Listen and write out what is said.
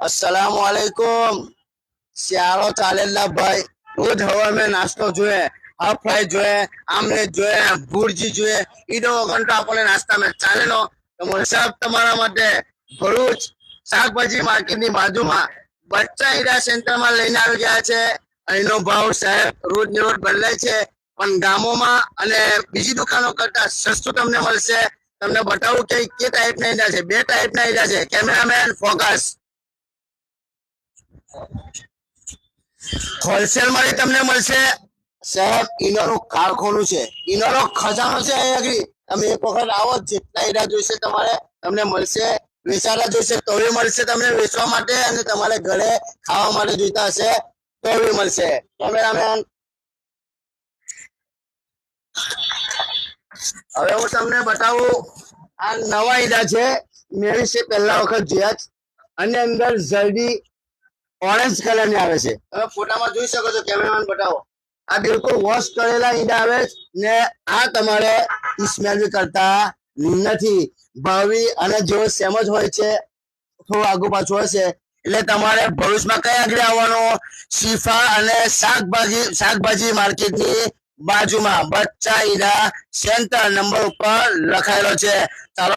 अस्सलाम वालेकुम। सियारो चालेला भाई। रोज हवा में नाश्तो જોઈએ, હાફ ફ્રાય જોઈએ, આમલેટ જોઈએ, ભુરજી જોઈએ, ઈડો ઘંટો આપણને નાસ્તામાં ચાલેલો. તો મોલ સાહેબ તમારા માટે ભરૂચ શાકભાજી માર્કેટની બાજુમાં બચ્ચા હીરા સેન્ટરમાં લઈને આવી ગયા છે. અહીંનો ભાવ સાહેબ રોજ ને રોજ બદલાય છે, પણ ગામોમાં અને બીજી દુકાનો કરતા સસ્તું તમને મળશે. તમને બતાવું કે કે ટાઈપના હીરા છે. બે ટાઈપના હીરા છે. Cameraman focus. હોલસેલ માં તમને મળશે સાહેબ. ઇનોનો કારખાનું છે, ઇનોનો ખજાનો છે. અહીં આગળ તમે એક વખત આવો, જેટલા હીરા જોઈશે તમારે તમને મળશે. વેચાતા જોઈશે તો બી મળશે તમને વેચવા માટે, અને તમારે ઘરે ખાવા માટે જોઈતા હશે તો બી મળશે. કેમેરામેન હવે હું તમને બતાવું. આ નવા હીરા છે, મેં વિશે પહેલા વખત જોયા જ. અને અંદર જલ્દી ઓરેન્જ કલર ની આવે છે. તમે ફોટામાં જોઈ શકો છો. કેમેરામેન બતાવો. આ બિલકુલ વોશ કરેલા ઈંડા આવે ને આ તમારે સ્મેલ બી કરતા નથી. ભાવી અને જો સેમ જ હોય છે, થોડું આગુ પાછું હશે. એટલે તમારે ભરૂચમાં કઈ આગળ આવવાનું? શિફા અને શાકભાજી માર્કેટની બાજુમાં બચ્ચા હીરા સેન્ટર નંબર ઉપર લખાયેલો છે. ચાલો.